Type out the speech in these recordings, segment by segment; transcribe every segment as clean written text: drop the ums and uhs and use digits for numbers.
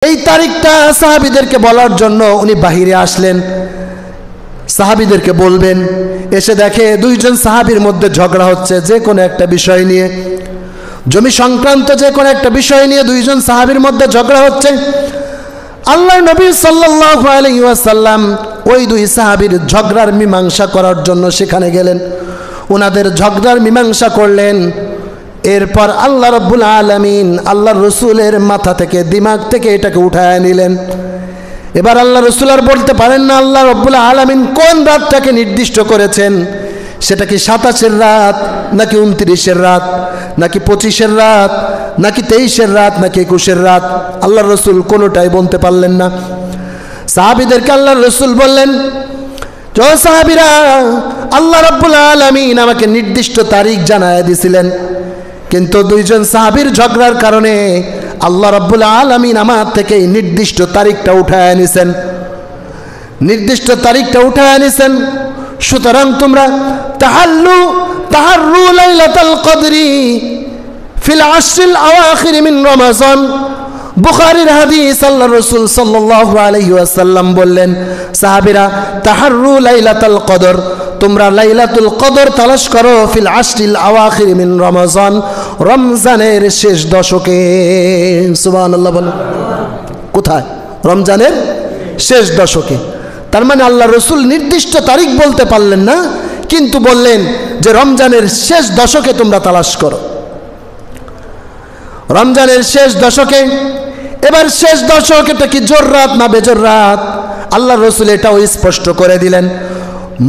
এই তারিখটা সাহাবীদেরকে বলার জন্য উনি বাহিরে আসলেন, সাহাবীদেরকে বলবেন। এসে দেখে দুইজন সাহাবীর মধ্যে ঝগড়া হচ্ছে যে কোনো একটা বিষয় নিয়ে, জমি সংক্রান্ত যে কোনো একটা বিষয় নিয়ে দুইজন সাহাবীর মধ্যে ঝগড়া হচ্ছে। আল্লাহর নবী সাল্লাল্লাহু আলাইহি ওয়াসাল্লাম ওই দুই সাহাবীর ঝগড়ার মীমাংসা করার জন্য সেখানে গেলেন, ওনাদের ঝগড়ার মীমাংসা করলেন। এরপর আল্লাহ রাব্বুল আলামিন আল্লাহর রসুলের মাথা থেকে, দিমাগ থেকে এটাকে উঠায় নিলেন। এবার আল্লাহ রসুল আর বলতে পারেন না আল্লাহ রাব্বুল আলামিন কোন রাতটাকে নির্দিষ্ট করেছেন, সেটা কি 27-এর রাত নাকি 29-এর রাত নাকি 25-এর রাত নাকি 23-এর রাত নাকি 21-এর রাত, আল্লাহর রসুল কোনোটাই বলতে পারলেন না। সাহাবীদেরকে আল্লাহর রসুল বললেন, ও সাহাবীরা, আল্লাহ রাব্বুল আলামিন আমাকে নির্দিষ্ট তারিখ জানায় দিয়েছিলেন, কিন্তু দুইজন সাহাবীর ঝগড়ার কারণে আল্লাহ রাব্বুল আলামিন আমার থেকে নির্দিষ্ট তারিখটা উঠায় নিছেন, নির্দিষ্ট তারিখটা উঠায় নিছেন। সুতরাং তোমরা তাহাররু লাইলাতুল কদরি ফিল আশরিল আওয়াখির মিন রমাজান, বুখারীর হাদিস। আল্লাহর রাসূল সাল্লাল্লাহু আলাইহি ওয়াসাল্লাম বললেন, সাহাবীরা, তাহাররু লাইলাতুল কদর, তোমরা লাইলাতুল কদর তালাশ করো ফিল আশরিল আওয়াখির মিন রমাজান, রমজানের শেষ দশকে। সুবহানাল্লাহ বলেন। কোথায়? রমজানের শেষ দশকে। তার মানে আল্লাহ রসুল নির্দিষ্ট তারিখ বলতে পারলেন না, কিন্তু বললেন যে রমজানের শেষ দশকে তোমরা তালাশ করো, রমজানের শেষ দশকে। এবার শেষ দশক এটা কি জোর রাত না বেজোর রাত, আল্লাহ রসুল এটাও স্পষ্ট করে দিলেন।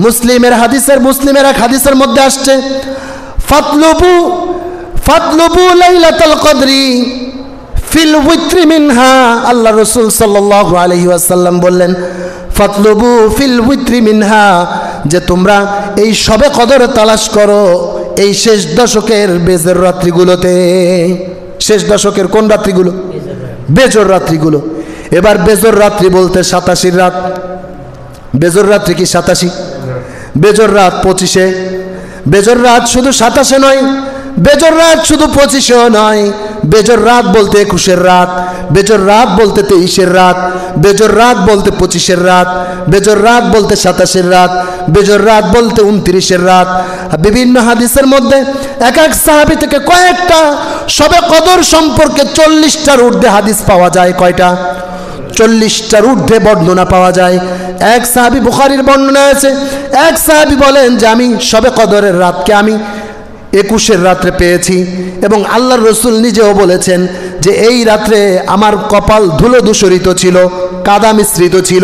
মুসলিমের এক হাদিসের মধ্যে আসছে, ফাতলুবু লাইলাতুল কদরি ফিল উইত্রি মিনহা। আল্লাহ রসুল সাল্লাল্লাহু আলাইহি ওয়াসাল্লাম বললেন, ফাতলুবু ফিল উইত্রি মিনহা, যে তোমরা এই শবে কদর তালাশ করো এই শেষ দশকের বেজোর রাত্রিগুলোতে। শেষ দশকের কোন রাত্রিগুলো? বেজোর রাত্রিগুলো। এবার বেজোর রাত্রি বলতে 87 রাত। বেজোর রাত্রি কি 87? বেজোর রাত 25-এ। বেজোর রাত শুধু 27-এ নয়, বেজোর রাত শুধু 25-এও নয়, বেজোর রাত বলতে 21-এর রাত, বেজোর রাত বলতে 23-এর রাত, বেজোর রাত বলতে 25-এর রাত, বেজোর রাত বলতে 27-এর রাত, বেজোর রাত বলতে 29-এর রাত। বিভিন্ন হাদিসের মধ্যে এক এক সাহাবী থেকে কয়েকটা শবে কদর সম্পর্কে 40টার ঊর্ধ্বে হাদিস পাওয়া যায়। কয়টা? 40টার ঊর্ধ্বে বর্ণনা পাওয়া যায়। এক সাহাবী, বুখারীর বর্ণনা আছে, এক সাহাবী বলেন যে আমি শবে কদরের রাতকে আমি 21-এর রাত্রে পেয়েছি, এবং আল্লাহর রসুল নিজেও বলেছেন যে এই রাত্রে আমার কপাল ধুলো ধূসরিত ছিল, কাদা মিশ্রিত ছিল।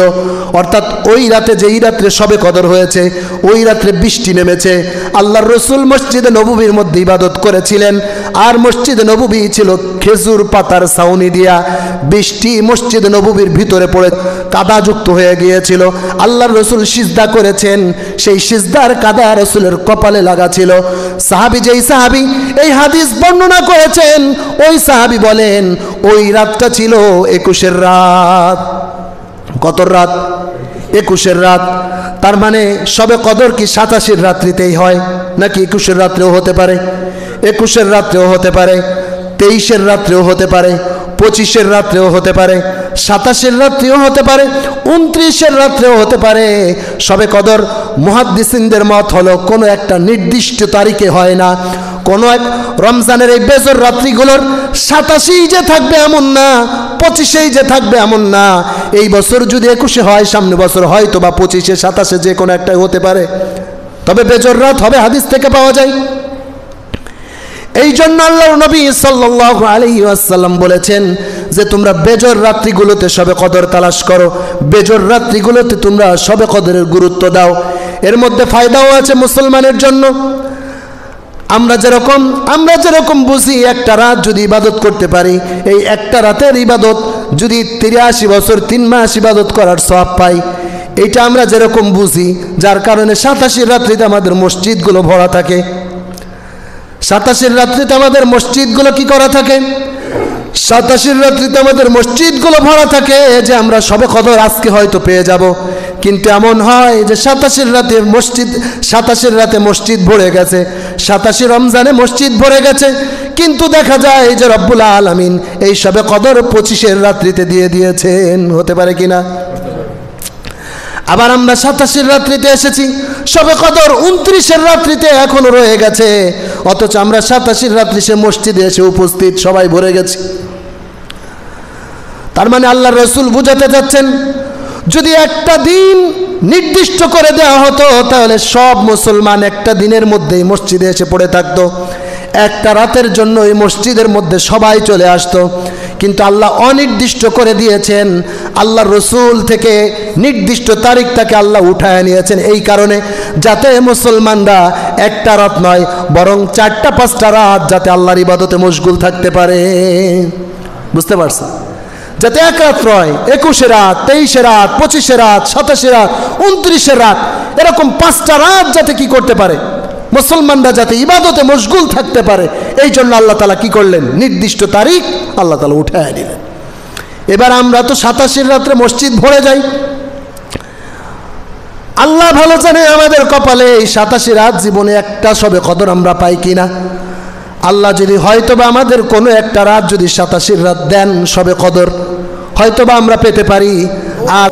অর্থাৎ ওই রাতে, যেই রাত্রে শবে কদর হয়েছে, ওই রাত্রে বৃষ্টি নেমেছে। আল্লাহর রসুল মসজিদে নববীর মধ্যে ইবাদত করেছিলেন, আর মসজিদে নববী ছিল খেজুর পাতার ছাউনি দিয়া। বৃষ্টি মসজিদে নববীর ভিতরে পড়ে কাদাযুক্ত হয়ে গিয়েছিল। আল্লাহর রসুল সিজদা করেছেন, সেই সিজদার কাদা রসুলের কপালে লাগা ছিল। যেই সাহাবী এই হাদিস বর্ণনা করেছেন, ওই সাহাবী বলেন ওই রাতটা ছিল 21-এর রাত। কত রাত? 21-এর রাত। তার মানে শবে কদর কি 87-এর রাত্রিতেই হয় নাকি 21-এর রাত্রেও হতে পারে? 21-এর রাত্রেও হতে পারে, 23-এর রাত্রেও হতে পারে, 25-এর রাত্রেও হতে পারে, 27-এর রাত্রেও হতে পারে, 29-এর রাত্রেও হতে পারে। শবে কদর মুহাদ্দিসিনদের মত হলো কোনো একটা নির্দিষ্ট তারিখে হয় না। কোনো এক রমজানের এই বেজোর রাত্রিগুলোর 87-এই যে থাকবে এমন না, 25-এই যে থাকবে এমন না। এই বছর যদি 21-এ হয়, সামনে বছর হয়তো বা 25-এ, 27-এ যে কোনো একটাই হতে পারে, তবে বেজোর রাত হবে, হাদিস থেকে পাওয়া যায়। এই জন্য আল্লাহর নবী সাল্লাল্লাহু আলাইহি ওয়াসাল্লাম বলেছেন যে তোমরা বেজোর রাত্রিগুলোতে শবে কদর তালাশ করো, বেজোর রাত্রিগুলোতে তোমরা শবে কদরের গুরুত্ব দাও। এর মধ্যে ফায়দাও আছে মুসলমানের জন্য। আমরা যেরকম বুঝি একটা রাত যদি ইবাদত করতে পারি, এই একটা রাতের ইবাদত যদি 83 বছর 3 মাস ইবাদত করার সওয়াব পাই, এইটা আমরা যেরকম বুঝি, যার কারণে 87-এর রাত্রিতে আমাদের মসজিদগুলো ভরা থাকে। 87-এর রাত্রিতে আমাদের মসজিদগুলো কি করা থাকে? 87-এর রাত্রিতে আমাদের মসজিদগুলো ভরা থাকে, যে আমরা শবে কদর আজকে হয়তো পেয়ে যাব। কিন্তু এমন হয় যে 27-এর রাতে মসজিদ ভরে গেছে, 87 রমজানে মসজিদ ভরে গেছে, কিন্তু দেখা যায় যে রব্বুল আলামিন এই শবে কদর 25-এর রাত্রিতে দিয়ে দিয়েছেন। হতে পারে কিনা? আবার আমরা 87-এর রাত্রিতে এসেছি, শবে কদর 29-এর রাত্রিতে এখনো রয়ে গেছে, অথচ আমরা 87-এর রাত্রি সে মসজিদে এসে উপস্থিত, সবাই ভরে গেছি। তার মানে আল্লাহর রাসূল বুঝাতে যাচ্ছেন, যদি একটা দিন নির্দিষ্ট করে দেওয়া হতো তাহলে সব মুসলমান একটা দিনের মধ্যেই মসজিদে এসে পড়ে থাকতো, একটা রাতের জন্য এই মসজিদের মধ্যে সবাই চলে আসতো। কিন্তু আল্লাহ অনির্দিষ্ট করে দিয়েছেন, আল্লাহর রাসূল থেকে নির্দিষ্ট তারিখটাকে আল্লাহ উঠায় নিয়েছেন এই কারণে, যাতে মুসলমানরা একটা রাত নয় বরং 4-5টা রাত যাতে আল্লাহর ইবাদতে মশগুল থাকতে পারে। বুঝতে পারছেন? যাতে এক রাত নয়, 21 রাত, 23 রাত, 25 রাত, 27 রাত, 29 রাত, এরকম 5টা রাত যাতে কি করতে পারে, মুসলমানরা যাতে ইবাদতে মশগুল থাকতে পারে, এই জন্য আল্লাহ তাআলা কি করলেন, নির্দিষ্ট তারিখ আল্লাহ তাআলা উঠায় দিলেন। এবার আমরা তো 87 রাত্রে মসজিদ ভরে যাই, আল্লাহ ভালো জানে আমাদের কপালে এই 87 রাত জীবনে একটা শবে কদর আমরা পাই কিনা। আল্লাহ যদি হয়তোবা আমাদের কোনো একটা রাত যদি 87 রাত দেন শবে কদর, হয়তোবা আমরা পেতে পারি। আর